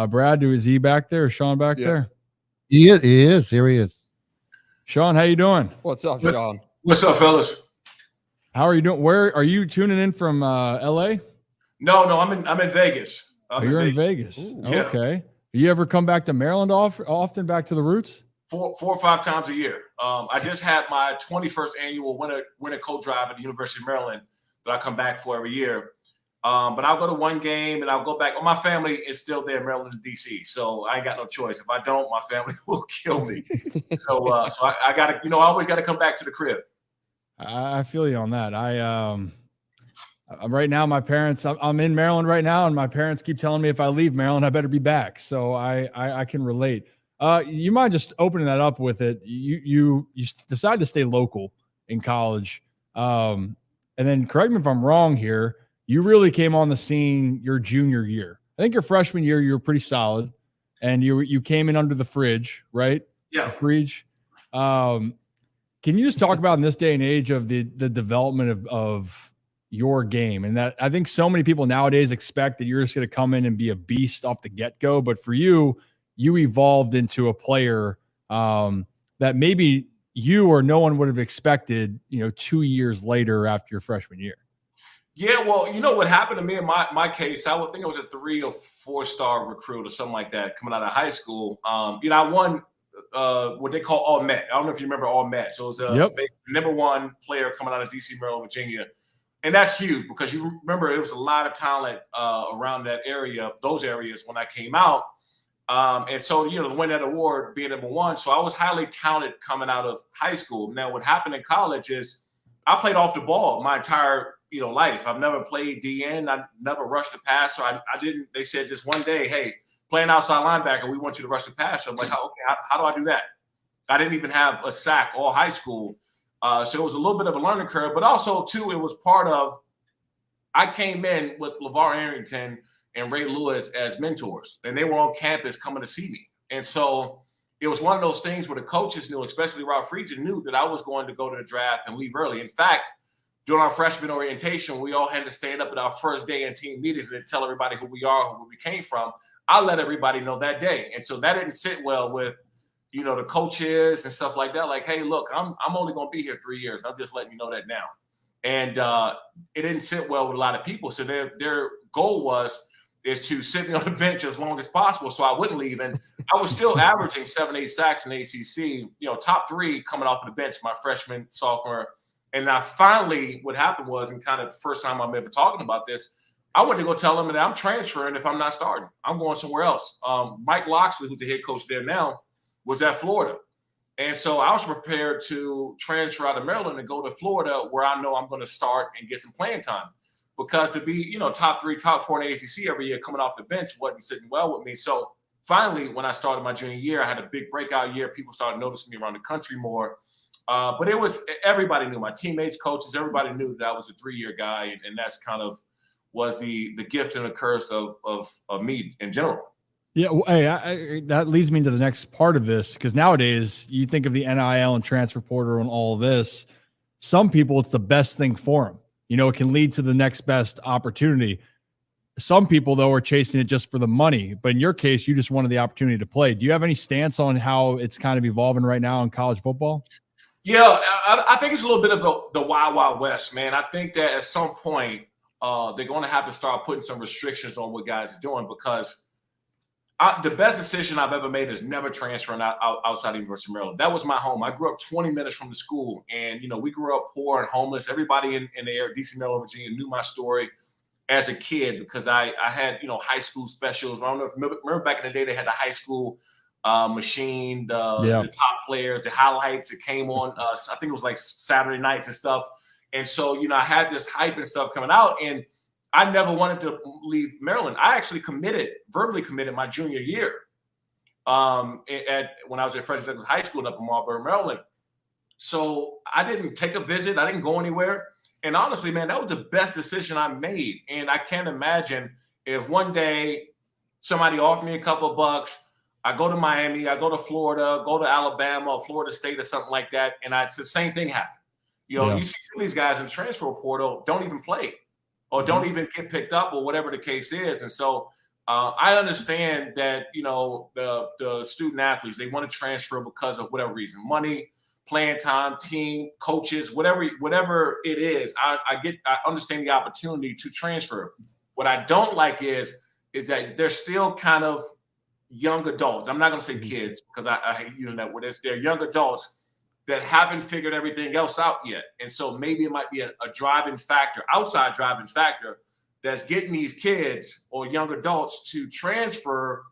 Brad, is he back there? Is Shawne back there? He is. Here he is. Shawne, how you doing? What's up, Shawne? What's up, fellas? How are you doing? Where are you tuning in from? LA? No, I'm in Vegas. You're in Vegas. Yeah. Okay. You ever come back to Maryland often, back to the roots? 4 or 5 times a year. I just had my 21st annual winter coat drive at the University of Maryland that I come back for every year. But I'll go to one game and I'll go back. Well, my family is still there in Maryland and DC, so I ain't got no choice. If I don't, my family will kill me. So I gotta, I always gotta come back to the crib. I feel you on that. Right now, my parents, I'm in Maryland right now, and my parents keep telling me if I leave Maryland, I better be back. So I can relate. You mind just opening that up with it? You decided to stay local in college, and then correct me if I'm wrong here. You really came on the scene your junior year. I think your freshman year you were pretty solid, and you came in under the fridge, right? Yeah, the fridge. Can you just talk about in this day and age of the development of your game, and that I think so many people nowadays expect that you're just going to come in and be a beast off the get-go, but for you evolved into a player that maybe you or no one would have expected, 2 years later after your freshman year. Yeah, well, what happened to me in my case, I would think I was a 3 or 4 star recruit or something like that coming out of high school. I won what they call All Met. I don't know if you remember All Met. So it was number 1 player coming out of DC, Maryland, Virginia. And that's huge because you remember there was a lot of talent around that area, those areas when I came out. And so, to win that award, being number 1. So I was highly talented coming out of high school. Now, what happened in college is I played off the ball my entire life. I've never played DN. I never rushed the passer. I didn't. They said just one day, hey, playing outside linebacker, we want you to rush the passer. I'm like, okay, how do I do that? I didn't even have a sack all high school. So it was a little bit of a learning curve, but also too, it was part of, I came in with LeVar Arrington and Ray Lewis as mentors, and they were on campus coming to see me. And so it was one of those things where the coaches knew, especially Ralph Friedgen, knew that I was going to go to the draft and leave early. In fact, during our freshman orientation, we all had to stand up at our first day in team meetings and tell everybody who we are, where we came from. I let everybody know that day. And so that didn't sit well with, the coaches and stuff like that. Like, hey, look, I'm only going to be here 3 years. I'm just letting you know that now. And it didn't sit well with a lot of people. So their goal is to sit me on the bench as long as possible so I wouldn't leave. And I was still averaging 7-8 sacks in ACC, top 3 coming off of the bench my freshman, sophomore. And I finally, what happened was, and kind of the first time I'm ever talking about this, I went to go tell them that I'm transferring if I'm not starting. I'm going somewhere else. Mike Loxley, who's the head coach there now, was at Florida. And so I was prepared to transfer out of Maryland and go to Florida where I know I'm going to start and get some playing time. Because to be, top 3, top 4 in the ACC every year coming off the bench wasn't sitting well with me. So finally, when I started my junior year, I had a big breakout year. People started noticing me around the country more. But it was, everybody knew, my teammates, coaches, everybody knew that I was a 3-year guy. And that's kind of was the gift and the curse of me in general. Yeah, well, hey, that leads me to the next part of this, because nowadays you think of the NIL and transfer portal and all of this. Some people, it's the best thing for them. It can lead to the next best opportunity. Some people, though, are chasing it just for the money. But in your case, you just wanted the opportunity to play. Do you have any stance on how it's kind of evolving right now in college football? Yeah, I think it's a little bit of the Wild Wild West, man. I think that at some point they're going to have to start putting some restrictions on what guys are doing, because the best decision I've ever made is never transferring outside the University of Maryland. That was my home. I grew up 20 minutes from the school, and we grew up poor and homeless. Everybody in the area, DC, Maryland, Virginia, knew my story as a kid because I had high school specials. I don't know if you remember back in the day they had the high school machine, the top players, the highlights that came on. I think it was like Saturday nights and stuff. And so I had this hype and stuff coming out, and I never wanted to leave Maryland. I actually verbally committed my junior year when I was at Frederick Douglass High School up in Marlboro, Maryland. So I didn't take a visit. I didn't go anywhere. And honestly, man, that was the best decision I made. And I can't imagine if one day somebody offered me a couple of bucks, I go to Miami, I go to Florida, go to Alabama or Florida State or something like that, and it's the same thing happen. You see some of these guys in the transfer portal don't even play or don't even get picked up or whatever the case is. And so I understand that, the student athletes, they want to transfer because of whatever reason, money, playing time, team, coaches, whatever it is. I understand the opportunity to transfer. What I don't like is that they're still kind of young adults. I'm not going to say kids because I hate using that word. They're young adults that haven't figured everything else out yet. And so maybe it might be a driving factor, outside driving factor, that's getting these kids or young adults to transfer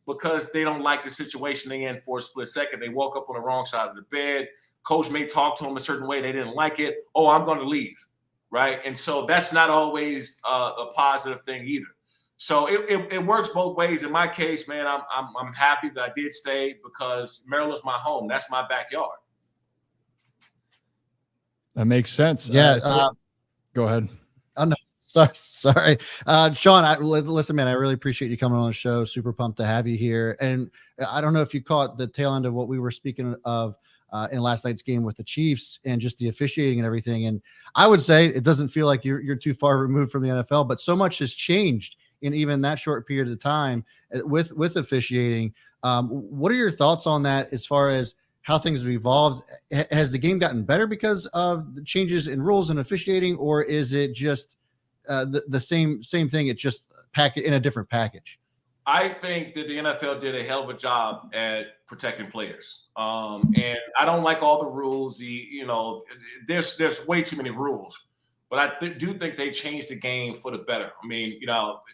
because they don't like the situation they're in for a split second. They woke up on the wrong side of the bed. Coach may talk to them a certain way. They didn't like it. Oh, I'm going to leave, right? And so that's not always a positive thing either. So it works both ways. In my case, man, I'm happy that I did stay because Maryland's my home. That's my backyard. That makes sense. Yeah. Go ahead. Oh, no, sorry. Shawne, listen, man, I really appreciate you coming on the show. Super pumped to have you here. And I don't know if you caught the tail end of what we were speaking of in last night's game with the Chiefs and just the officiating and everything. And I would say it doesn't feel like you're too far removed from the NFL, but so much has changed in even that short period of time with officiating. What are your thoughts on that as far as how things have evolved? Has the game gotten better because of the changes in rules and officiating, or is it just the same thing? It's just packaged in a different package. I think that the NFL did a hell of a job at protecting players. And I don't like all the rules. There's way too many rules, but I do think they changed the game for the better. I mean,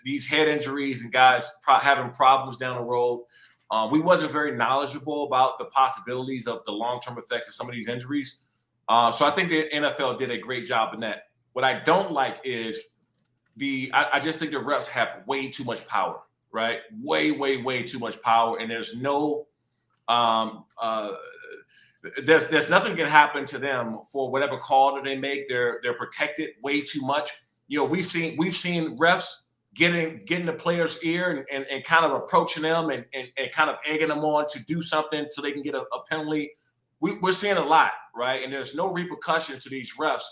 these head injuries and guys having problems down the road. We wasn't very knowledgeable about the possibilities of the long-term effects of some of these injuries. So I think the NFL did a great job in that. What I don't like is I just think the refs have way too much power, right? Way, way, way too much power. And there's no there's nothing can happen to them for whatever call that they make. They're protected way too much. We've seen refs getting the player's ear and kind of approaching them and kind of egging them on to do something so they can get a penalty. We're seeing a lot, right? And there's no repercussions to these refs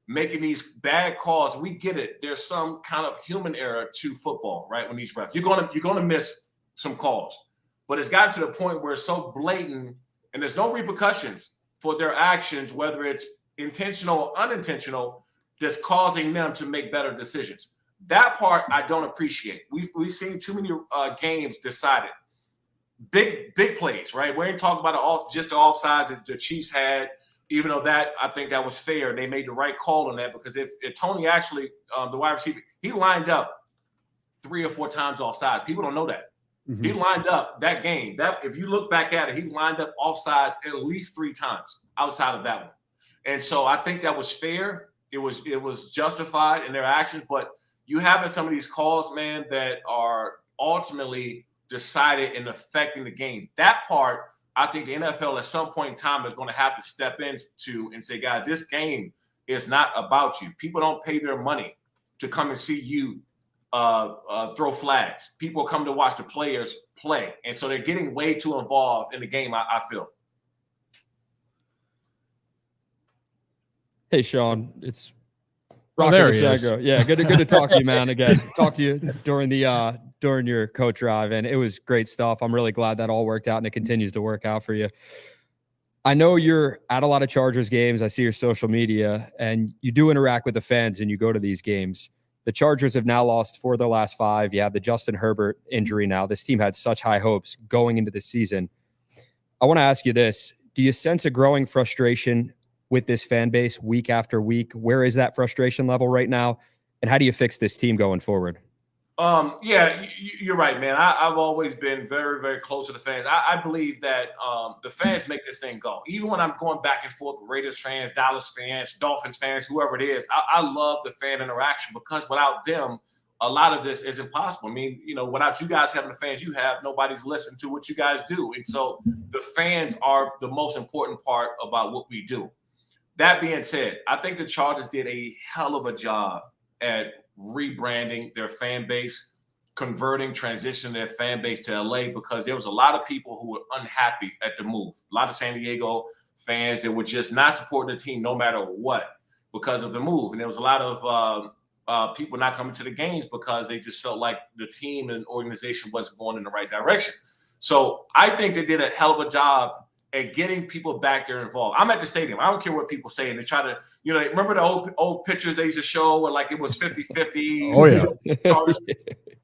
making these bad calls. We get it. There's some kind of human error to football, right? When these refs, you're gonna miss some calls, but it's gotten to the point where it's so blatant and there's no repercussions for their actions, whether it's intentional or unintentional, that's causing them to make better decisions. That part I don't appreciate. We've seen too many games decided. Big plays, right? We ain't talking about just the offsides that the Chiefs had, even though I think that was fair. And they made the right call on that because if Tony actually, the wide receiver, he lined up 3 or 4 times offsides. People don't know that. Mm-hmm. He lined up that game. If you look back at it, he lined up offsides at least 3 times outside of that one. And so I think that was fair. It was justified in their actions, but you having some of these calls, man, that are ultimately decided and affecting the game. That part, I think the NFL at some point in time is going to have to step into and say, guys, this game is not about you. People don't pay their money to come and see you throw flags. People come to watch the players play. And so they're getting way too involved in the game, I feel. Hey, Shawne, it's there he is. Yeah, good to talk to you, man. Again, talk to you during your coach drive, and it was great stuff. I'm really glad that all worked out, and it continues to work out for you. I know you're at a lot of Chargers games. I see your social media, and you do interact with the fans, and you go to these games. The Chargers have now lost 4 of their last 5. You have the Justin Herbert injury now. This team had such high hopes going into the season. I want to ask you this. Do you sense a growing frustration with this fan base week after week? Where is that frustration level right now? And how do you fix this team going forward? Yeah, you're right, man. I've always been very, very close to the fans. I believe that the fans make this thing go. Even when I'm going back and forth with Raiders fans, Dallas fans, Dolphins fans, whoever it is, I love the fan interaction because without them, a lot of this is impossible. I mean, without you guys having the fans you have, nobody's listening to what you guys do. And so the fans are the most important part about what we do. That being said, I think the Chargers did a hell of a job at rebranding their fan base, transitioning their fan base to LA because there was a lot of people who were unhappy at the move. A lot of San Diego fans that were just not supporting the team no matter what because of the move. And there was a lot of people not coming to the games because they just felt like the team and organization wasn't going in the right direction. So I think they did a hell of a job at getting people back there involved. I'm at the stadium. I don't care what people say. And they try to, remember the old pictures they used to show where like it was 50-50. Oh, yeah.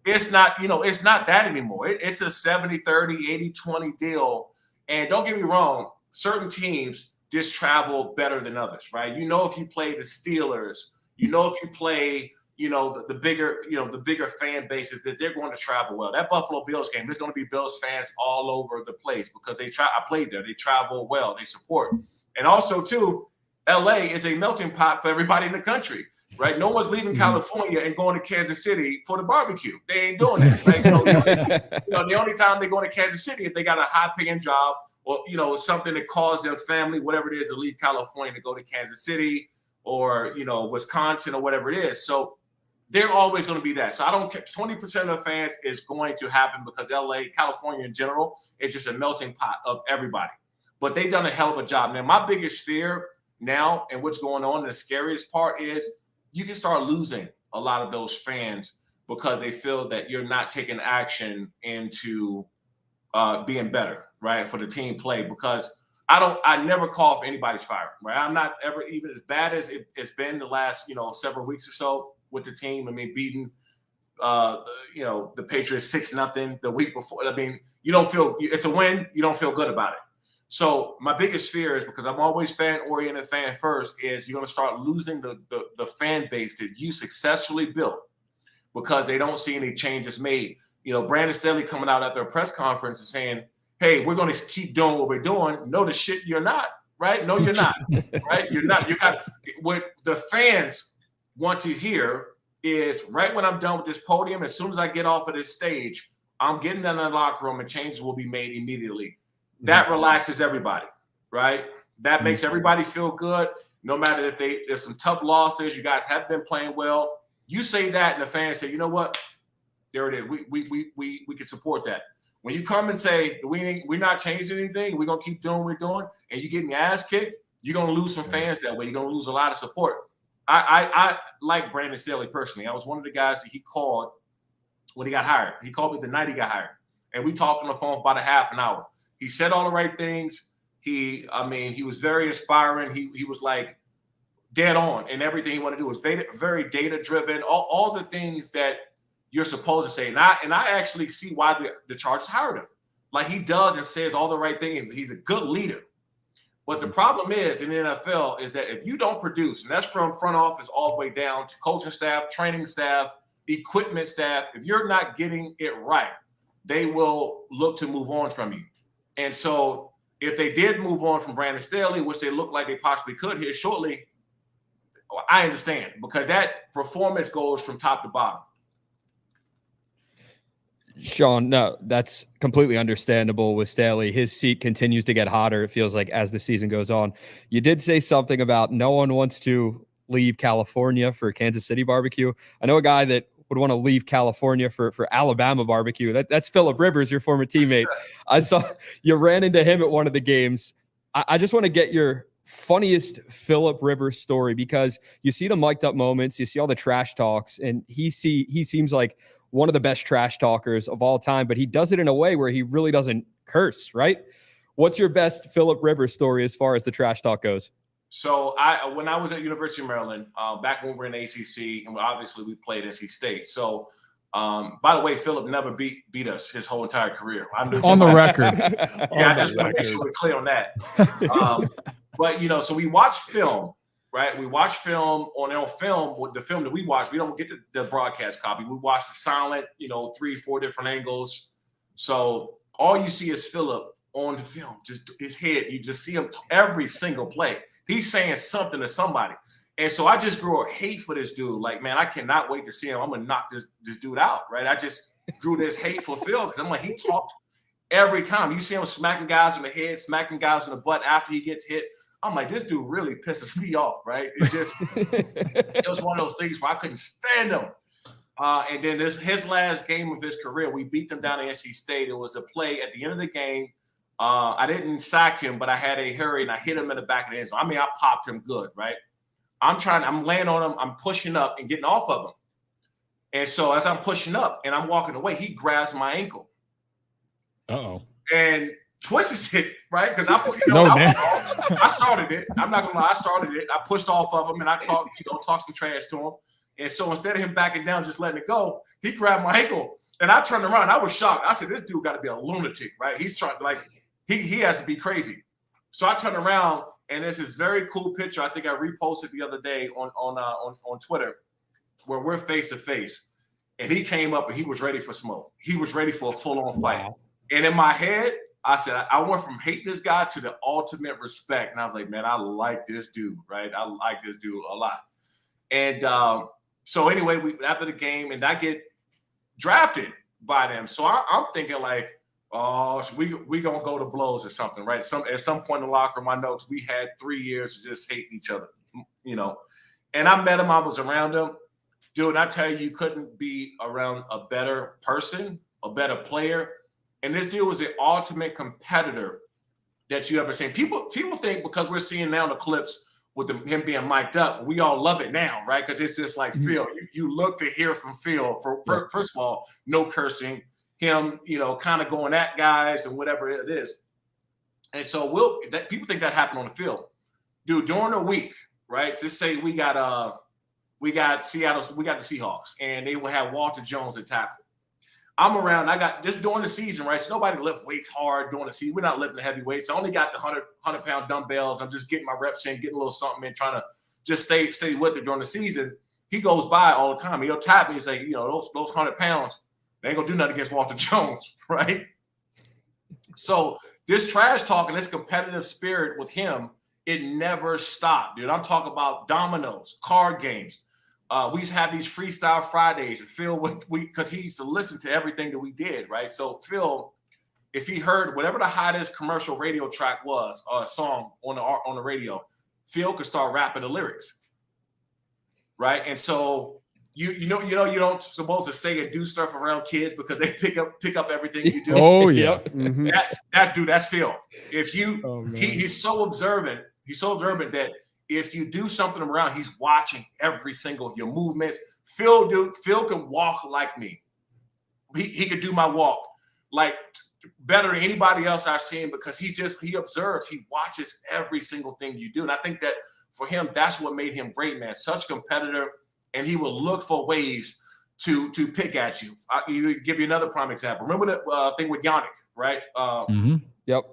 It's not, it's not that anymore. It's a 70-30, 80-20 deal. And don't get me wrong, certain teams just travel better than others, right? If you play the Steelers, if you play, the bigger fan bases, that they're going to travel well. That Buffalo Bills game, there's going to be Bills fans all over the place because I played there. They travel well. They support. And also, too, LA is a melting pot for everybody in the country, right? No one's leaving California and going to Kansas City for the barbecue. They ain't doing that, right? So, the only time they go to Kansas City if they got a high-paying job or, something that calls their family, whatever it is, to leave California to go to Kansas City or, Wisconsin or whatever it is. So they're always going to be that. So I don't care. 20% of the fans is going to happen because LA, California in general, is just a melting pot of everybody. But they've done a hell of a job. Now, my biggest fear now and what's going on, the scariest part is you can start losing a lot of those fans because they feel that you're not taking action into being better, right, for the team play. Because I never call for anybody's firing, right? I'm not ever, even as bad as it's been the last, several weeks or so with the team. I mean, beating, the Patriots 6-0 the week before. I mean, you don't feel it's a win. You don't feel good about it. So my biggest fear is, because I'm always fan-oriented, fan first, is you're going to start losing the fan base that you successfully built because they don't see any changes made. Brandon Staley coming out at their press conference and saying, hey, we're going to keep doing what we're doing. No, the shit, you're not, right? No, you're not, right? You're not. You got what the fans want to hear is right when I'm done with this podium, as soon as I get off of this stage, I'm getting in the locker room and changes will be made immediately. That relaxes everybody, right? That makes everybody feel good. No matter if there's some tough losses, you guys have been playing well. You say that, and the fans say, you know what? There it is. We can support that. When you come and say we're not changing anything, we're gonna keep doing what we're doing, and you're getting your ass kicked, you're gonna lose some fans that way. You're gonna lose a lot of support. I like Brandon Staley personally. I was one of the guys that he called when he got hired. He called me the night he got hired, and we talked on the phone for about a half an hour. He said all the right things. He was very inspiring. He was like dead on, and everything he wanted to do was very data driven. All the things that you're supposed to say. And I actually see why the Chargers hired him. Like, he does and says all the right things. He's a good leader. But the problem is in the NFL is that if you don't produce, and that's from front office all the way down to coaching staff, training staff, equipment staff, if you're not getting it right, they will look to move on from you. And so if they did move on from Brandon Staley, which they look like they possibly could here shortly, I understand, because that performance goes from top to bottom. Shawne, no, that's completely understandable with Staley. His seat continues to get hotter, it feels like, as the season goes on. You did say something about no one wants to leave California for Kansas City barbecue. I know a guy that would want to leave California for Alabama barbecue. That's Phillip Rivers, your former teammate. I saw you ran into him at one of the games. I just want to get your funniest Phillip Rivers story, because you see the mic'd up moments, you see all the trash talks, and he seems like one of the best trash talkers of all time, but he does it in a way where he really doesn't curse, right? What's your best Phillip Rivers story as far as the trash talk goes? So when I was at University of Maryland, back when we were in the ACC, and obviously we played NC State. So, by the way, Phillip never beat us his whole entire career. On the record. Yeah, I just want to make sure we're clear on that. But, so we watch film, right? We watch film on film. With the film that we watch, we don't get the broadcast copy. We watch the silent, 3-4 different angles. So all you see is Phillip on the film, just his head. You just see him every single play. He's saying something to somebody. And so I just grew a hate for this dude. Like, man, I cannot wait to see him. I'm going to knock this dude out, right? I just grew this hateful feel because I'm like, he talked every time. You see him smacking guys in the head, smacking guys in the butt after he gets hit. I'm like, this dude really pisses me off, right? It was one of those things where I couldn't stand him. And then his last game of his career, we beat them down at NC State. It was a play at the end of the game. I didn't sack him, but I had a hurry and I hit him in the back of the end zone. I mean, I popped him good, right? I'm laying on him, I'm pushing up and getting off of him. And so as I'm pushing up and I'm walking away, he grabs my ankle. Uh-oh. And twists it, right? Because I started it. I'm not gonna lie, I started it. I pushed off of him and I talked some trash to him. And so instead of him backing down, just letting it go, he grabbed my ankle. And I turned around. I was shocked. I said, "This dude got to be a lunatic, right? He's trying he has to be crazy." So I turned around, and there's this very cool picture. I think I reposted the other day on Twitter, where we're face to face, and he came up and he was ready for smoke. He was ready for a full-on fight. Wow. And in my head, I said, I went from hating this guy to the ultimate respect. And I was like, man, I like this dude, right? I like this dude a lot. And so anyway, after the game, and I get drafted by them. So I'm thinking like, oh, so we gonna go to blows or something, right? At some point in the locker room, I know we had 3 years of just hating each other, And I met him, I was around him. Dude, I tell you couldn't be around a better person, a better player. And this dude was the ultimate competitor that you ever seen. People think because we're seeing now the clips with him being mic'd up, we all love it now, right? Because it's just like Phil. You look to hear from Phil. First of all, no cursing. Him, kind of going at guys and whatever it is. And so people think that happened on the field. Dude, during the week, right? Just say we got Seattle, we got the Seahawks, and they will have Walter Jones at tackle. I'm around. I got this during the season, right? So nobody lift weights hard during the season. We're not lifting the heavy weights. I only got the 100-pound dumbbells. I'm just getting my reps in, getting a little something in, trying to just stay with it during the season. He goes by all the time. He'll tap me and say, those 100 pounds, they ain't gonna do nothing against Walter Jones, right? So this trash talk and this competitive spirit with him, it never stopped, dude. I'm talking about dominoes, card games. We used to have these freestyle Fridays, and Phil because he used to listen to everything that we did, right? So Phil, if he heard whatever the hottest commercial radio track was, or a song on the radio, Phil could start rapping the lyrics, right? And so you don't supposed to say and do stuff around kids because they pick up everything you do. Oh yeah, That's Phil. If he's so observant. He's so observant that if you do something around, he's watching every single your movements. Phil can walk like me. He could do my walk like better than anybody else I've seen because he observes, he watches every single thing you do. And I think that for him, that's what made him great, man. Such a competitor, and he will look for ways to pick at you. I'll give you another prime example. Remember the thing with Yannick, right? Yep.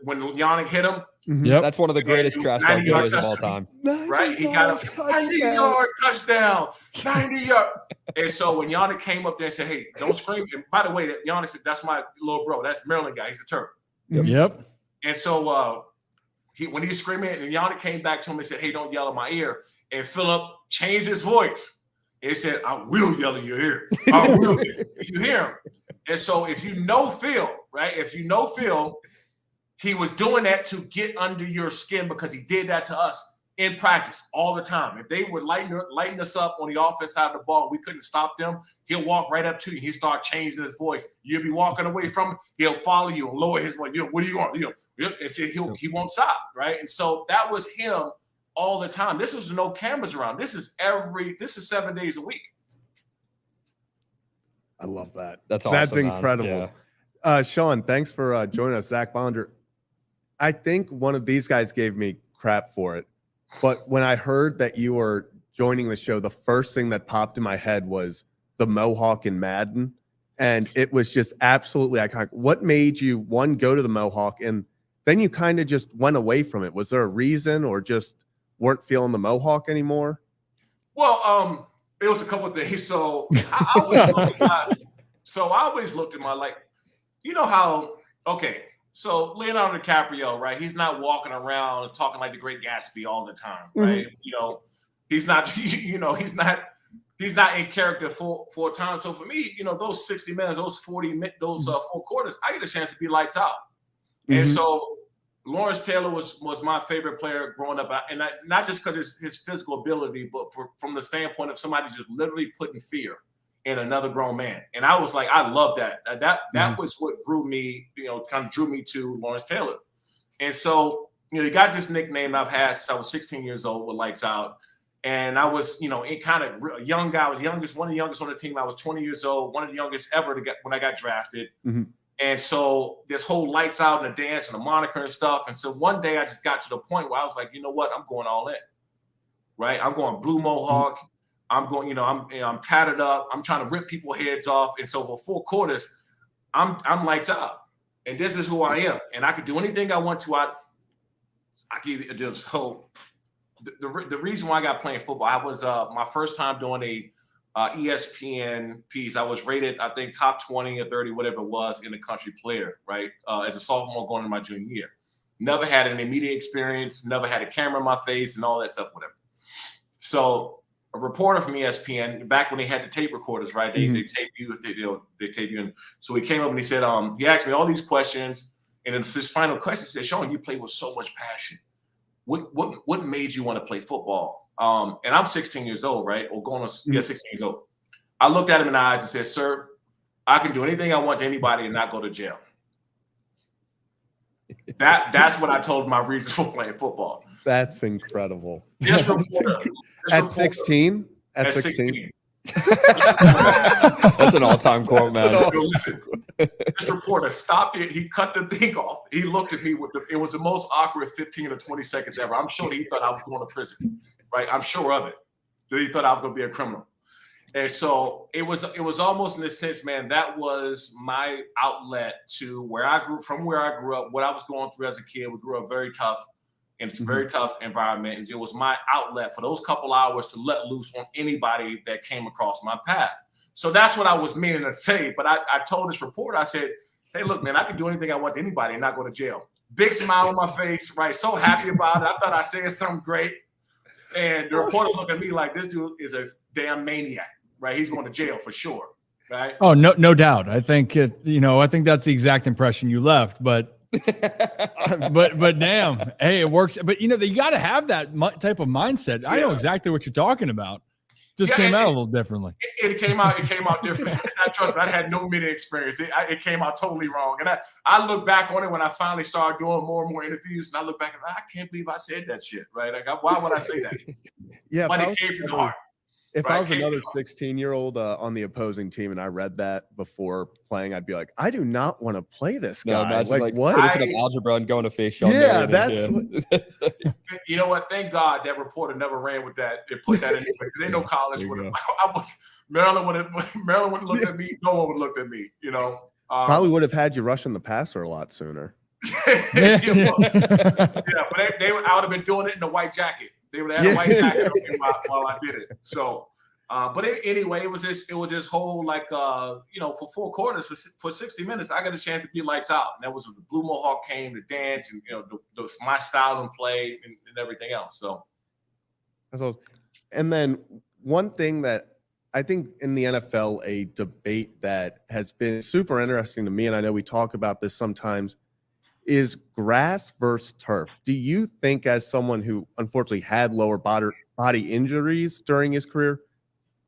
When Yannick hit him. Yep. That's one of the greatest trash talk videos of all time. Right? He got a 90-yard touchdown. 90-yard. And so when Yannick came up there and said, hey, don't scream. And by the way, Yannick said, that's my little bro. That's Maryland guy. He's a Turk. Yep. And so when he's screaming, and Yannick came back to him and said, hey, don't yell in my ear. And Phillip changed his voice. And he said, I will yell in your ear. I will. If you hear him. And so if you know Phil, right? He was doing that to get under your skin because he did that to us in practice all the time. If they would lighten us up on the offense side of the ball, we couldn't stop them. He'll walk right up to you. He'll start changing his voice. You'll be walking away from him. He'll follow you and lower his voice. What do you want? And say he won't stop, right? And so that was him all the time. This was no cameras around. This is 7 days a week. I love that. That's awesome. That's incredible. Yeah. Shawne, thanks for joining us. Zach Bollinger. I think one of these guys gave me crap for it, but when I heard that you were joining the show, the first thing that popped in my head was the Mohawk in Madden, and it was just absolutely iconic. What made you, one, go to the Mohawk, and then you kind of just went away from it? Was there a reason, or just weren't feeling the Mohawk anymore? Well, it was a couple of things. So I always looked at my, like, you know how, okay, so Leonardo DiCaprio, right? He's not walking around talking like the Great Gatsby all the time, right? Mm-hmm. He's not, he's not in character for a time. So for me, those 60 minutes, those 40 minutes, those 4 quarters, I get a chance to be lights out. Mm-hmm. And so Lawrence Taylor was my favorite player growing up, and not just because his physical ability, but from the standpoint of somebody just literally putting fear in another grown man. And I was like, I love that. That was what drew me, kind of drew me to Lawrence Taylor. And so, he got this nickname I've had since I was 16 years old with Lights Out. And I was, a young guy. I was one of the youngest on the team. I was 20 years old, one of the youngest ever when I got drafted. Mm-hmm. And so this whole lights out and the dance and the moniker and stuff. And so one day I just got to the point where I was like, you know what? I'm going all in, right? I'm going blue mohawk. I'm going, I'm tatted up. I'm trying to rip people's heads off. And so for 4 quarters, I'm lights out. And this is who I am. And I could do anything I want to. I give you just so the reason why I got playing football, I was my first time doing a ESPN piece. I was rated, I think, top 20 or 30, whatever it was, in the country player, right? As a sophomore going into my junior year. Never had any media experience, never had a camera in my face and all that stuff, whatever. So a reporter from ESPN, back when they had the tape recorders, right? They tape you, they tape you. And so he came up and he said, he asked me all these questions. And then his final question said, Shawne, you play with so much passion. What made you want to play football? And I'm 16 years old, right? Or 16 years old. I looked at him in the eyes and said, sir, I can do anything I want to anybody and not go to jail. That's what I told my reasons for playing football. That's incredible. At 16? At 16. That's an all-time quote, man. Listen, this reporter stopped it. He cut the thing off. He looked at me it was the most awkward 15 or 20 seconds ever. I'm sure that he thought I was going to prison, right? I'm sure of it. That he thought I was going to be a criminal. And so it was almost in a sense, man, that was my outlet to where I grew up, what I was going through as a kid. We grew up very tough. And it's a very tough environment. And it was my outlet for those couple hours to let loose on anybody that came across my path. So that's what I was meaning to say. But I told this reporter, I said, hey, look, man, I can do anything I want to anybody and not go to jail. Big smile on my face, right? So happy about it. I thought I said something great. And the reporter's looking at me like, this dude is a damn maniac, right? He's going to jail for sure, right? Oh, no doubt. I think I think that's the exact impression you left, but but damn, hey, it works. But you got to have that type of mindset. I know exactly what you're talking about. Just came out a little differently. It came out different. I had no media experience. It came out totally wrong. And I look back on it when I finally started doing more and more interviews, and I look back and I can't believe I said that shit, right? Like, why would I say that? Yeah, but it came from the heart. If I was another 16-year-old on the opposing team and I read that before playing, I'd be like, I do not want to play this guy. No, imagine like what? Finishing up algebra and going to face Shawne Yeah, Merriman. that's. You know what? Thank God that reporter never ran with that. They put that in there. There ain't no college would have. Maryland would have looked at me. No one would have looked at me. Probably would have had you rushing the passer a lot sooner. Yeah, but I would have been doing it in a white jacket. They would have had a white jacket on me while I did it. So, anyway, it was this whole for 4 quarters for 60 minutes, I got a chance to be lights out, and that was when the blue mohawk came, the dance, and my style and play and everything else. So, and then one thing that I think in the NFL, a debate that has been super interesting to me, and I know we talk about this sometimes, is grass versus turf. Do you think, as someone who unfortunately had lower body injuries during his career,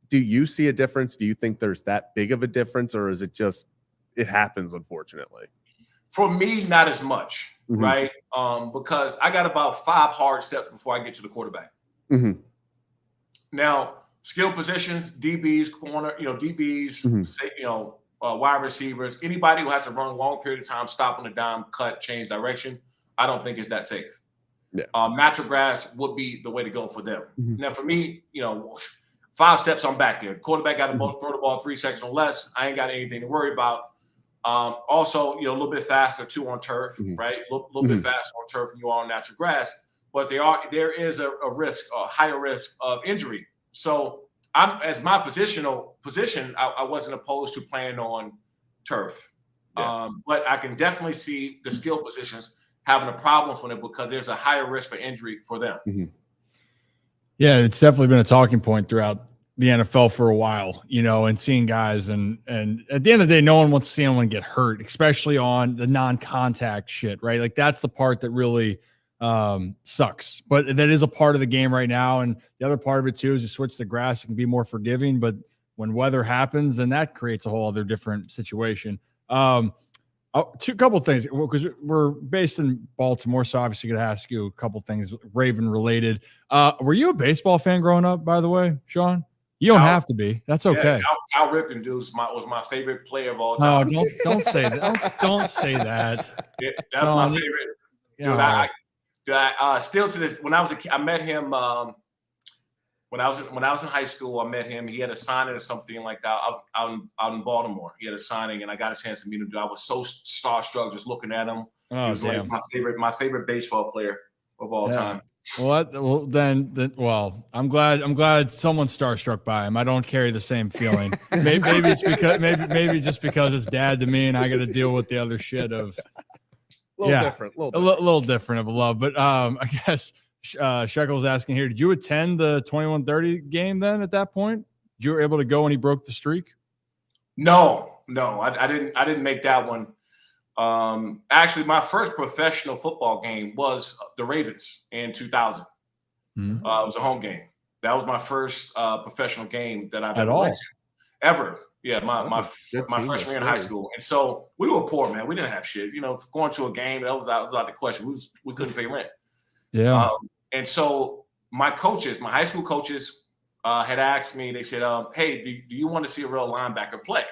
do you see a difference? Do you think there's that big of a difference, or is it just it happens, unfortunately? For me, not as much, right? Because I got about 5 hard steps before I get to the quarterback. Now, skill positions, DBs, corner, DBs, wide receivers, anybody who has to run a long period of time, stop on the dime, cut, change direction, I don't think it's that safe. Yeah. Natural grass would be the way to go for them. Now, for me, 5 steps, I'm back there. Quarterback got to throw the ball 3 seconds or less. I ain't got anything to worry about. Also, a little bit faster too on turf, right? A little bit faster on turf than you are on natural grass. But there is a higher risk of injury. So as my position, I wasn't opposed to playing on turf. Yeah. But I can definitely see the skill positions having a problem for them because there's a higher risk for injury for them. Yeah, it's definitely been a talking point throughout the NFL for a while, and seeing guys and at the end of the day, no one wants to see anyone get hurt, especially on the non-contact shit, right? Like that's the part that really sucks, but that is a part of the game right now. And the other part of it too is you switch the grass, it can be more forgiving, but when weather happens, then that creates a whole other different situation. Oh, couple things, because we're based in Baltimore, so obviously going to ask you a couple things Raven related. Were you a baseball fan growing up, by the way, Shawne? You don't have to be. That's okay. Cal Ripken, dude, was my favorite player of all No, time. don't say that. Don't say that. That's my favorite. Dude, I still to this. When I was a kid, I met him. When I was in high school, I met him. He had a signing or something like that out in Baltimore. He had a signing, and I got a chance to meet him. Dude, I was so starstruck just looking at him. He was like my favorite baseball player of all time. Well, then, I'm glad someone's starstruck by him. I don't carry the same feeling. maybe it's because maybe just because it's dad to me, and I got to deal with the other shit of a little different of a love. But I guess Shekel's asking here: did you attend the 21-30 game then? At that point, you were able to go when he broke the streak? No, I didn't make that one. Actually, my first professional football game was the Ravens in 2000. Mm-hmm. It was a home game. That was my first professional game that I've ever went to. Ever. Yeah, my freshman year in high school. And so we were poor, man. We didn't have shit. Going to a game, that was out the question. We couldn't pay rent. Yeah. And so my high school coaches had asked me, they said, hey, do you want to see a real linebacker play?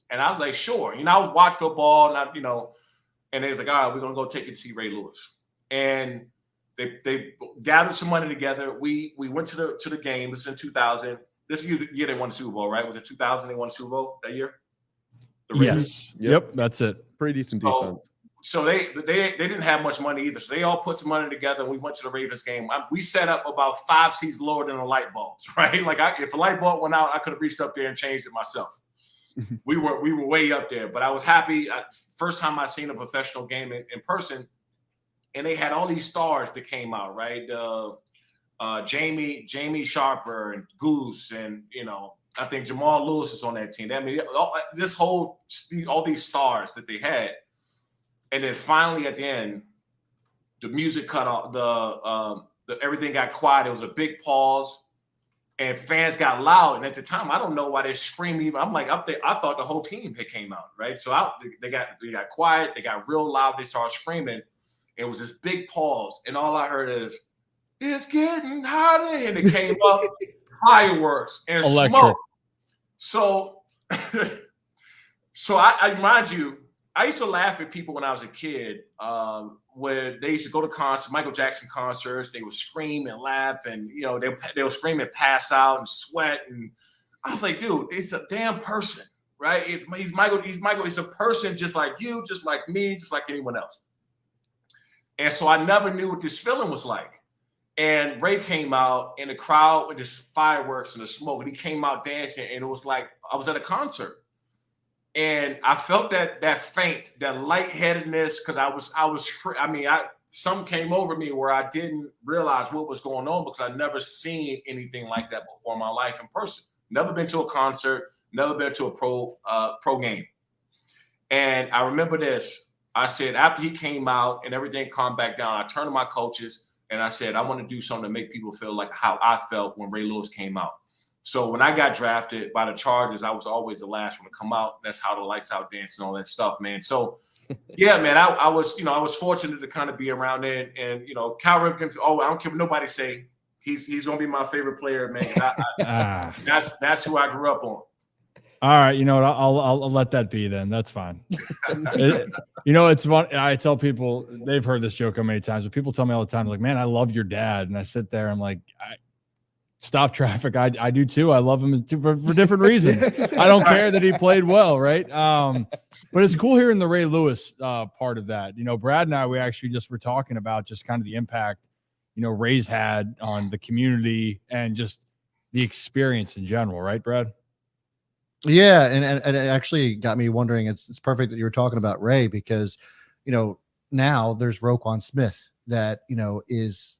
And I was like, sure. I was watch football, and and they was like, all right, we're gonna go take you to see Ray Lewis. And they gathered some money together. We went to the game. This is in 2000. This is the year they won the Super Bowl, right? Was it 2000 they won the Super Bowl that year? Yes. Yep, that's it. Pretty decent defense. So they didn't have much money either. So they all put some money together, and we went to the Ravens game. We set up about 5 seats lower than the light bulbs, right? Like if a light bulb went out, I could have reached up there and changed it myself. We were way up there, but I was happy. First time I seen a professional game in person, and they had all these stars that came out, right? Jamie Sharper and Goose, and I think Jamal Lewis is on that team. I mean, all these stars that they had, and then finally at the end, the music cut off. The everything got quiet. It was a big pause. And fans got loud, and at the time, I don't know why they're screaming. I'm like up there. I thought the whole team had came out, right? So they got quiet. They got real loud. They started screaming. It was this big pause, and all I heard is, "It's getting hotter," and it came up fireworks and smoke. So I remind you, I used to laugh at people when I was a kid, where they used to go to concerts, Michael Jackson concerts. They would scream and laugh, and they would scream and pass out and sweat. And I was like, dude, it's a damn person, right? He's Michael. He's a person just like you, just like me, just like anyone else. And so I never knew what this feeling was like. And Ray came out in the crowd with this fireworks and the smoke, and he came out dancing, and it was like I was at a concert. And I felt that faint, that lightheadedness, because something came over me where I didn't realize what was going on, because I'd never seen anything like that before in my life in person. Never been to a concert, never been to a pro game. And I remember this. I said, after he came out and everything calmed back down, I turned to my coaches and I said, I want to do something to make people feel like how I felt when Ray Lewis came out. So when I got drafted by the Chargers, I was always the last one to come out. That's how the lights out dance and all that stuff, man. So yeah, man, I was fortunate to kind of be around there. And Cal Ripken's, I don't care what nobody say, he's gonna be my favorite player, man. That's who I grew up on. All right, you know what? I'll let that be then. That's fine. It's fun. I tell people, they've heard this joke how many times, but people tell me all the time, like, man, I love your dad. And I sit there, I'm like, stop traffic. I do too. I love him too for different reasons. I don't care that he played well, right? But it's cool hearing the Ray Lewis part of that. Brad and I, we actually just were talking about just kind of the impact, Ray's had on the community and just the experience in general, right, Brad? Yeah, and it actually got me wondering. It's perfect that you were talking about Ray, because now there's Roquan Smith that is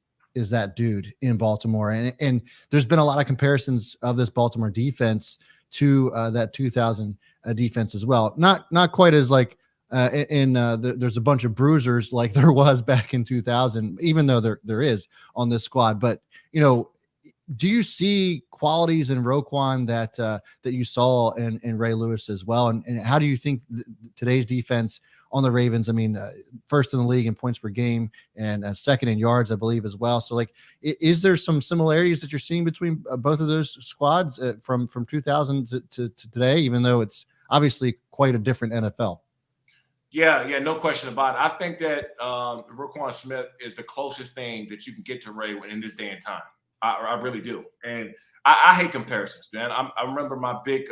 that dude in Baltimore, and there's been a lot of comparisons of this Baltimore defense to that 2000 defense as well. Not quite as like there's a bunch of bruisers like there was back in 2000, even though there is on this squad. But do you see qualities in Roquan that you saw in Ray Lewis as well? And how do you think today's defense on the Ravens, I mean, first in the league in points per game and second in yards, I believe, as well. So, like, is there some similarities that you're seeing between both of those squads from 2000 to today, even though it's obviously quite a different NFL? Yeah, no question about it. I think that Roquan Smith is the closest thing that you can get to Ray in this day and time. I really do. And I hate comparisons, man. I remember my big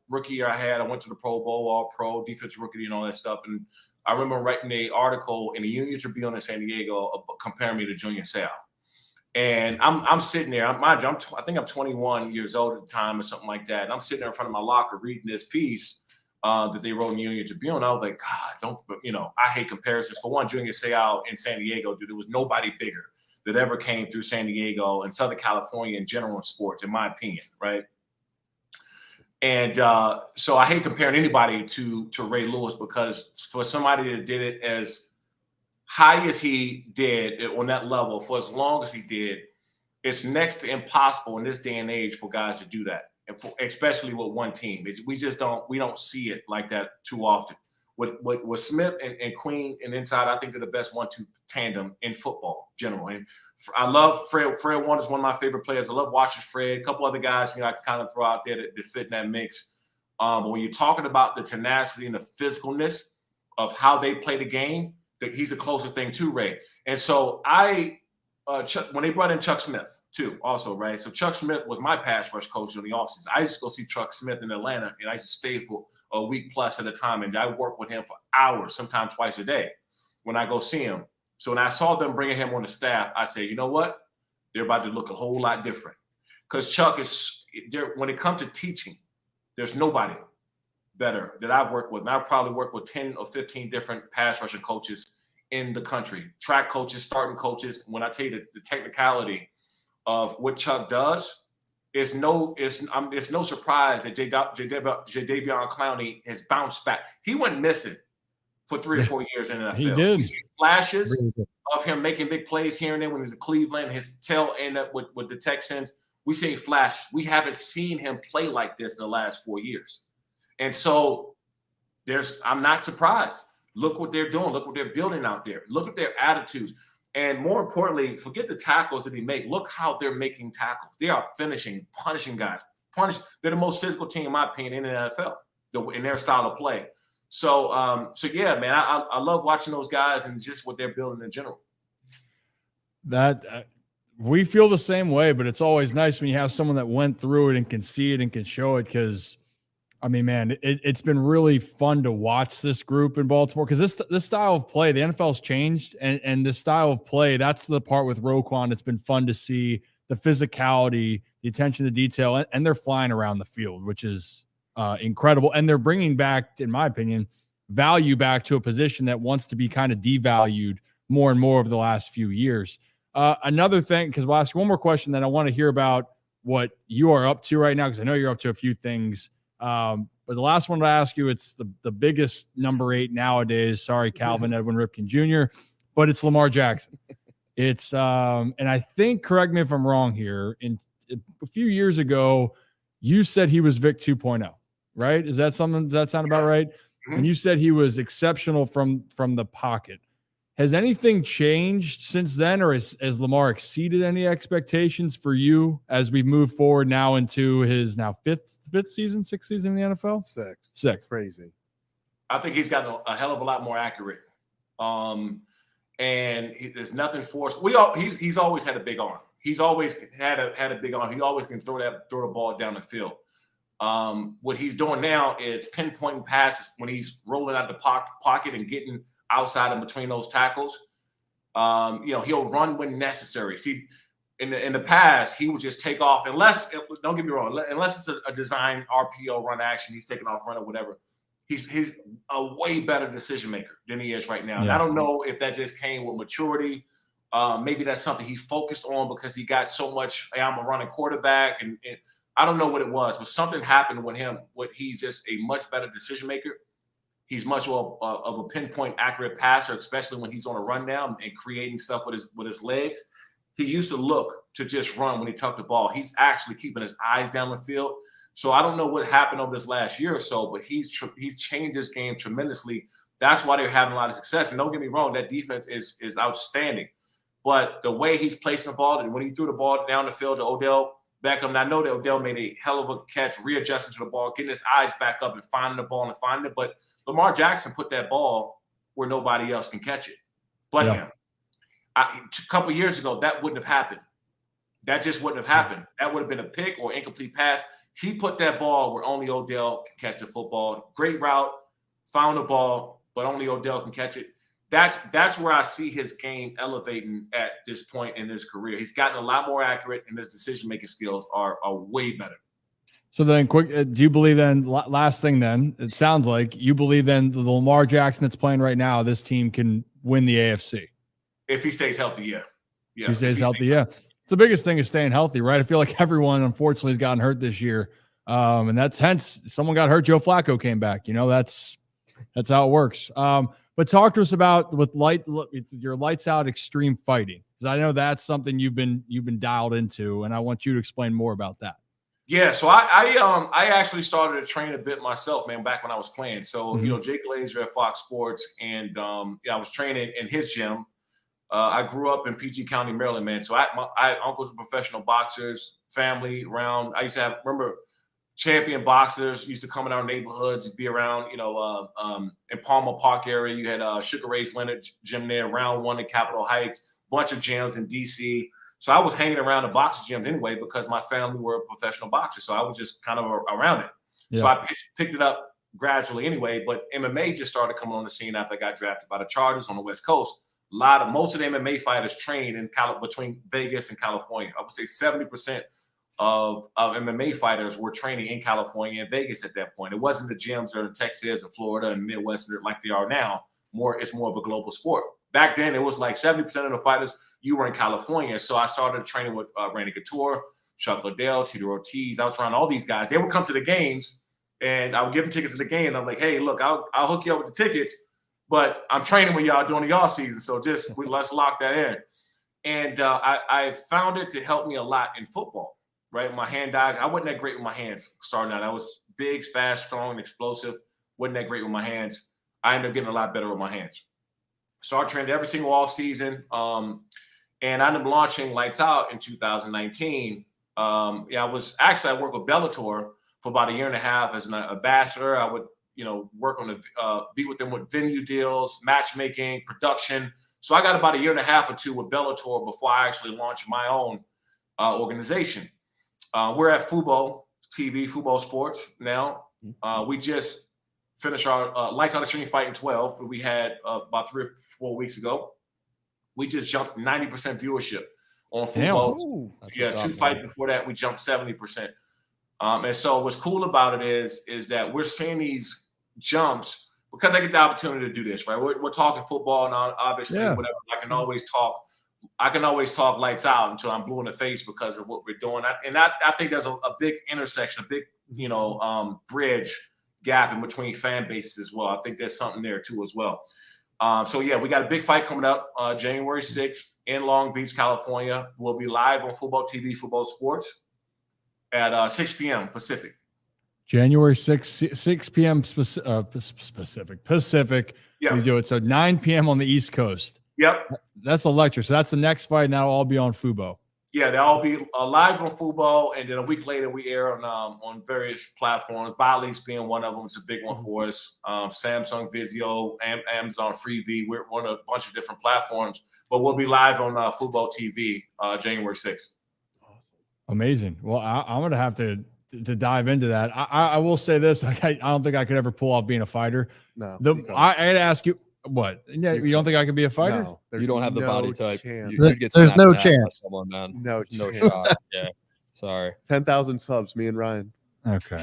rookie year I had. I went to the Pro Bowl, All-Pro, defensive rookie, and all that stuff. And I remember writing an article in the Union Tribune in San Diego comparing me to Junior Seau. And I'm sitting there. I think I'm 21 years old at the time or something like that. And I'm sitting there in front of my locker reading this piece that they wrote in the Union Tribune. I was like, God, I hate comparisons. For one, Junior Seau in San Diego, dude, there was nobody bigger that ever came through San Diego and Southern California in general in sports, in my opinion, right? And so I hate comparing anybody to Ray Lewis, because for somebody that did it as high as he did on that level for as long as he did, it's next to impossible in this day and age for guys to do that, and especially with one team. We don't see it like that too often. With Smith and Queen and inside, I think they're the best 1-2 tandem in football general. And I love Fred. Fred Warner is one of my favorite players. I love watching Fred. A couple other guys, I can kind of throw out there that fit in that mix. But when you're talking about the tenacity and the physicalness of how they play the game, he's the closest thing to Ray. And so when they brought in Chuck Smith too, also, right? So Chuck Smith was my pass rush coach in the offseason. I used to go see Chuck Smith in Atlanta, and I used to stay for a week plus at a time, and I worked with him for hours, sometimes twice a day when I go see him. So when I saw them bringing him on the staff, I said, you know what? They're about to look a whole lot different, because Chuck is there. When it comes to teaching, there's nobody better that I've worked with. And I've probably worked with 10 or 15 different pass rushing coaches in the country, track coaches, starting coaches. When I tell you the technicality of what Chuck does, it's no surprise that Jadeveon Clowney has bounced back. He went missing for 3 or 4 years in the NFL. He did. We see flashes of him making big plays here and there when he's in Cleveland. His tail ended up with the Texans. We see flashes. We haven't seen him play like this in the last 4 years. And so I'm not surprised. Look what they're doing. Look what they're building out there. Look at their attitudes. And more importantly, forget the tackles that he make. Look how they're making tackles. They are finishing, punishing guys. They're the most physical team, in my opinion, in the NFL, in their style of play. So yeah, man, I love watching those guys and just what they're building in general. That we feel the same way, but it's always nice when you have someone that went through it and can see it and can show it, because I mean, man, it's been really fun to watch this group in Baltimore, because this style of play, the NFL's changed, and this style of play, that's the part with Roquan. It's been fun to see the physicality, the attention to detail, and they're flying around the field, which is incredible. And they're bringing back, in my opinion, value back to a position that wants to be kind of devalued more and more over the last few years. Another thing, because we'll ask you one more question, then I want to hear about what you are up to right now, because I know you're up to a few things. But the last one to ask you, it's the biggest number 8 nowadays. Sorry, Calvin Edwin Ripken Jr., but it's Lamar Jackson. It's and I think, correct me if I'm wrong here, a few years ago, you said he was Vic 2.0, right? Does that sound about right? Mm-hmm. And you said he was exceptional from the pocket. Has anything changed since then, or has Lamar exceeded any expectations for you as we move forward now into his fifth season, sixth season in the NFL? Sixth. Crazy. I think he's gotten a hell of a lot more accurate. And there's nothing forced. He's always had a big arm. He's always had a big arm. He always can throw the ball down the field. What he's doing now is pinpointing passes when he's rolling out the pocket and getting outside and between those tackles. He'll run when necessary. See, in the past, he would just take off, don't get me wrong, unless it's a design RPO run action, he's taking off run or whatever. He's a way better decision maker than he is right now. Yeah. And I don't know if that just came with maturity. Maybe that's something he focused on because he got so much, hey, I'm a running quarterback. And I don't know what it was, but something happened with him. He's just a much better decision maker. He's much more of a pinpoint accurate passer, especially when he's on a run down and creating stuff with his legs. he used to look to just run when he tucked the ball. He's actually keeping his eyes down the field. So I don't know what happened over this last year or so, but he's changed his game tremendously. That's why they're having a lot of success. And don't get me wrong, that defense is outstanding. But the way he's placing the ball, and when he threw the ball down the field to Odell Beckham, and I know that Odell made a hell of a catch, readjusting to the ball, getting his eyes back up and finding the ball and finding it. But Lamar Jackson put that ball where nobody else can catch it but him. A couple of years ago, that wouldn't have happened. That just wouldn't have happened. That would have been a pick or incomplete pass. He put that ball where only Odell can catch the football. Great route, found the ball, but only Odell can catch it. That's where I see his game elevating at this point in his career. He's gotten a lot more accurate, and his decision-making skills are way better. So then, quick, do you believe then, last thing then, it sounds like you believe then the Lamar Jackson that's playing right now, this team can win the AFC? If he stays healthy, yeah. If he stays healthy, yeah. It's the biggest thing is staying healthy, right? I feel like everyone, unfortunately, has gotten hurt this year. And that's hence someone got hurt. Joe Flacco came back. That's how it works. But talk to us about your lights out extreme fighting, because I know that's something you've been dialed into, and I want you to explain more about that. Yeah, so I actually started to train a bit myself, man, back when I was playing. So Jake Laser at Fox Sports, and I was training in his gym. I grew up in PG County, Maryland, man. So I had uncles were professional boxers, family around. I used to remember champion boxers used to come in our neighborhoods, be around, in Palmer Park area. You had Sugar Ray's Leonard gym there, Round One in Capitol Heights, bunch of gyms in DC. So I was hanging around the boxing gyms anyway because my family were professional boxers. So I was just kind of around it. Yeah. So I picked it up gradually anyway. But MMA just started coming on the scene after I got drafted by the Chargers on the West Coast. Most of the MMA fighters train in between Vegas and California. I would say 70% of MMA fighters were training in California and Vegas at that point. It wasn't the gyms that are in Texas and Florida and Midwest like they are now. It's more of a global sport. Back then, it was like 70% of the fighters, you were in California. So I started training with Randy Couture, Chuck Liddell, Tito Ortiz. I was around all these guys. They would come to the games, and I would give them tickets to the game. And I'm like, hey, look, I'll hook you up with the tickets, but I'm training with y'all during the off season. So let's lock that in. And I found it to help me a lot in football, right? My hand-eye, I wasn't that great with my hands starting out. I was big, fast, strong, and explosive. Wasn't that great with my hands. I ended up getting a lot better with my hands. So I trained every single off season, and I ended up launching Lights Out in 2019. I worked with Bellator for about a year and a half as an ambassador. I would, work on be with them with venue deals, matchmaking, production. So I got about a year and a half or two with Bellator before I actually launched my own organization. We're at Fubo TV, Fubo Sports now. We just finished our Lights Out Extreme Fight in 12. We had about 3 or 4 weeks ago. We just jumped 90% viewership on Fubo. Yeah, 2 fights before that, we jumped 70%. And so what's cool about it is that we're seeing these jumps because I get the opportunity to do this, right? We're talking football now, obviously, whatever. I can always talk lights out until I'm blue in the face because of what we're doing. I think there's a big intersection, a big, bridge gap in between fan bases as well. I think there's something there too as well. We got a big fight coming up January 6th in Long Beach, California. We'll be live on Fubo TV, Fubo Sports at 6 p.m. Pacific. January 6th, 6 p.m. Pacific. Yeah. We do it. So 9 p.m. on the East Coast. Yep. That's electric. So that's the next fight, and that'll all be on Fubo. Yeah, they'll all be live on Fubo, and then a week later we air on various platforms. Bali's being one of them. It's a big one for us. Samsung Vizio, Amazon Freevee. We're on a bunch of different platforms, but we'll be live on Fubo TV January 6th. Amazing. Well, I'm going to have to dive into that. I will say this. I don't think I could ever pull off being a fighter. No. I had to ask you, what? Yeah, you don't think I could be a fighter? No, you don't have the body type. There's no chance. Someone, man. No shot. Yeah. Sorry. 10,000 subs, me and Ryan. Okay.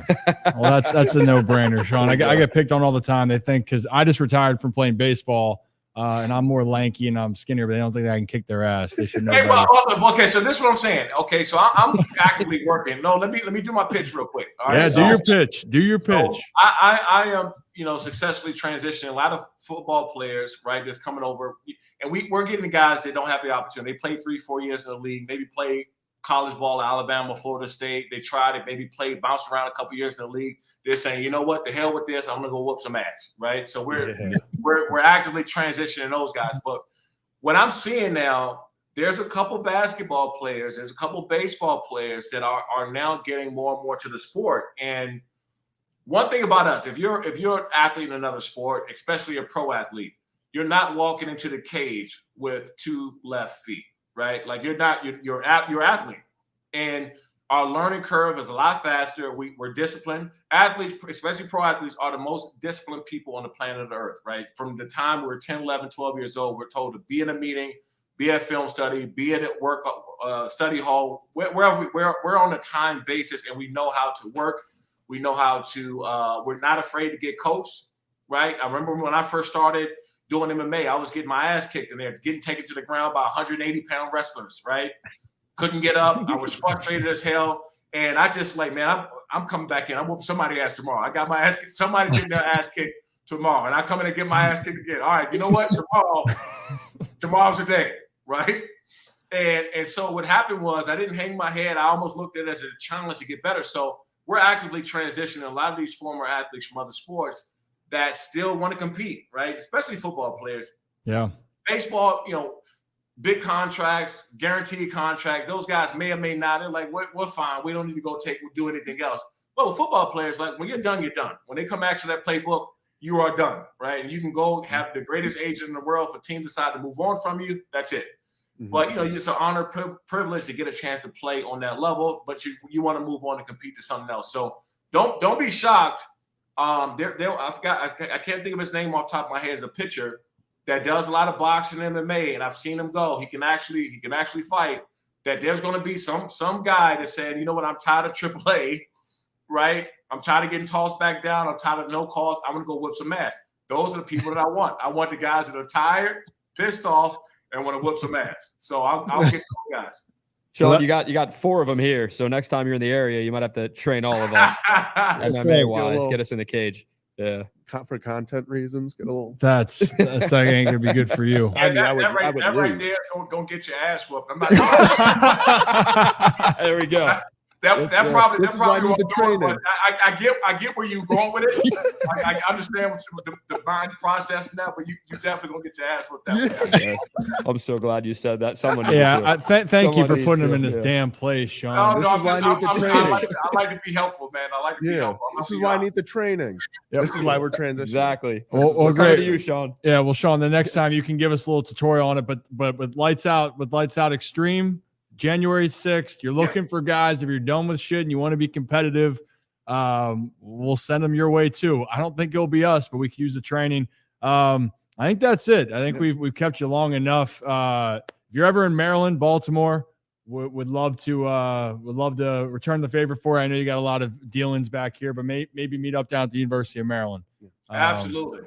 Well, that's a no-brainer, Shawne. I get picked on all the time. They think because I just retired from playing baseball and I'm more lanky and I'm skinnier, but they don't think I can kick their ass. They should know Hey, better. well, okay, so this is what I'm saying. Okay, so I'm actively working. No, let me do my pitch real quick. All right, Yeah, so, do your pitch. Do your pitch. I am, successfully transitioning a lot of football players, right, that's coming over. And we're getting the guys that don't have the opportunity. They played 3-4 years in the league, maybe played college ball at Alabama, Florida State. They tried it, maybe played, bounced around a couple years in the league. They're saying, you know what, the hell with this. I'm gonna go whoop some ass, right? So we're actively transitioning those guys. But what I'm seeing now, there's a couple basketball players, there's a couple baseball players that are now getting more and more to the sport. And one thing about us, if you're an athlete in another sport, especially a pro athlete, you're not walking into the cage with 2 left feet, right? Like you're athlete. And our learning curve is a lot faster. We're disciplined. Athletes, especially pro athletes, are the most disciplined people on the planet of Earth, right? From the time we're 10, 11, 12 years old, we're told to be in a meeting, be at film study, be at work, study hall, wherever we're on a time basis, and we know how to work. We know how to, we're not afraid to get coached, right? I remember when I first started doing MMA, I was getting my ass kicked in there, getting taken to the ground by 180-pound wrestlers, right? Couldn't get up. I was frustrated as hell. And I just like, man, I'm coming back in. I'm whooping somebody's ass tomorrow. I got my ass kicked. Somebody's getting their ass kicked tomorrow. And I come in and get my ass kicked again. All right, you know what? Tomorrow's the day, right? And so what happened was I didn't hang my head. I almost looked at it as a challenge to get better. So we're actively transitioning a lot of these former athletes from other sports that still want to compete, right? Especially football players. Yeah. Baseball, big contracts, guaranteed contracts. Those guys may or may not. They're like, we're fine. We don't need to go do anything else. But with football players, like when you're done, you're done. When they come back to that playbook, you are done, right? And you can go have the greatest agent in the world. If a team decide to move on from you, that's it. Mm-hmm. But, it's an honor, privilege to get a chance to play on that level. But you want to move on and compete to something else. So don't be shocked. I can't think of his name off the top of my head as a pitcher that does a lot of boxing and MMA, and I've seen him go. He can actually fight. That there's going to be some guy that's saying, you know what, I'm tired of AAA, right? I'm tired of getting tossed back down. I'm tired of no calls. I'm going to go whip some ass. Those are the people that I want. I want the guys that are tired, pissed off, and want to whip some ass. So I'll get those guys. Shawne, you got 4 of them here. So next time you're in the area, you might have to train all of us MMA wise. Get us in the cage. Yeah. For content reasons, get a little. That's like ain't gonna be good for you. Yeah, that right there don't get your ass whooped. I'm not. There we go. That probably why I need the training. I get where you're going with it. I understand what the mind process now, but you definitely gonna get your ass with that. Yeah. I'm so glad you said that. Someone thank you for putting him in this damn place, Shawne. This is why I need the training. I like to be helpful, man. I like to be helpful. This is why I need the training. Yep. This is why we're transitioning. Exactly. Well, great to you, Shawne. Yeah, well, Shawne, the next time you can give us a little tutorial on it, but with Lights Out Extreme. January 6th, you're looking for guys. If you're done with shit and you want to be competitive, we'll send them your way too. I don't think it'll be us, but we can use the training. I think that's it. I think we've kept you long enough. If you're ever in Maryland, Baltimore, would love to return the favor for you. I know you got a lot of dealings back here, but maybe meet up down at the University of Maryland. Absolutely.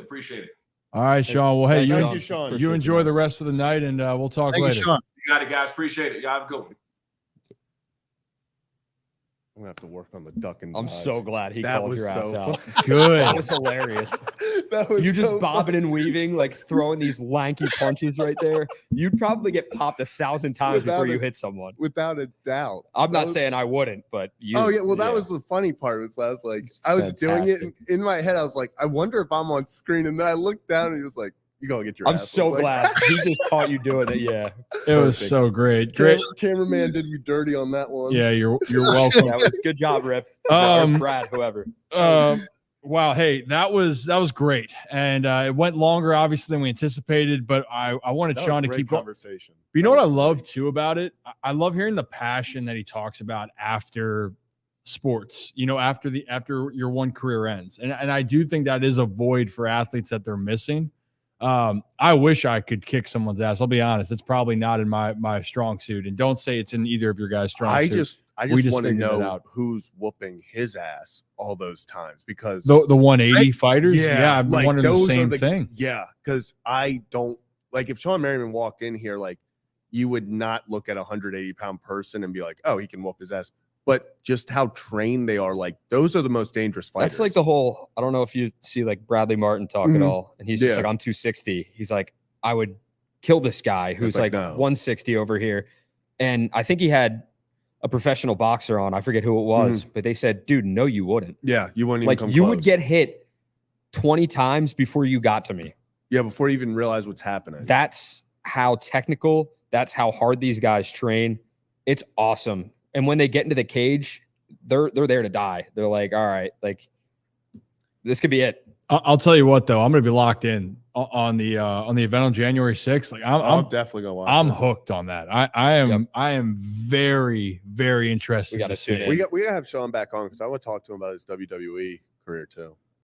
Appreciate it. All right, Shawne. Well, hey, thank you, Shawne. You enjoy the rest of the night, and we'll talk later. You, Shawne. You got it, guys. Appreciate it. Y'all have a good one. I'm gonna have to work on the duck and dive. I'm so glad he called your ass out. Good. That was hilarious. You just bobbing and weaving, like throwing these lanky punches right there. You'd probably get popped 1,000 times before you hit someone. Without a doubt. I'm not saying I wouldn't, but you. Oh yeah, well that was the funny part. I was doing it in my head. I was like, I wonder if I'm on screen, and then I looked down and he was like, "You gonna get your." I'm ass so glad he just caught you doing it. Yeah, it was so great. Cameraman did me dirty on that one. Yeah, you're welcome. That was good job, Rip. Brad, whoever. Wow. Hey, that was great, and it went longer obviously than we anticipated. But I wanted Shawne to keep conversation. But you know what I love too about it? I love hearing the passion that he talks about after sports. After your one career ends, and I do think that is a void for athletes that they're missing. I wish I could kick someone's ass. I'll be honest. It's probably not in my strong suit. And don't say it's in either of your guys' strong suits. I We just just want to figured it know out. who's whooping his ass all those times, because The 180 fighters. Yeah, I've been like, wondering the those are same thing. Yeah, because I don't like, if Shawne Merriman walked in here, like, you would not look at a 180-pound person and be like, oh, he can whoop his ass. But just how trained they are, like, those are the most dangerous fighters. That's like the whole, I don't know if you see like Bradley Martin talk at all. And he's just Yeah. like, I'm 260. He's like, I would kill this guy who's like no. 160 over here. And I think he had a professional boxer on. I forget who it was, but they said, dude, no, you wouldn't. Yeah, you wouldn't even Like come you close. would get hit 20 times before you got to me. Yeah, before you even realize what's happening. That's how technical, that's how hard these guys train. It's awesome. And when they get into the cage, they're there to die. They're like, all right, like this could be it. I'll tell you what, though, I'm going to be locked in on the event on January 6th. Like I'm definitely gonna watch. I'm it. hooked on that. I am very, very interested. We gotta to see tune it. in. We gotta have Shawne back on, because I want to talk to him about his WWE career too.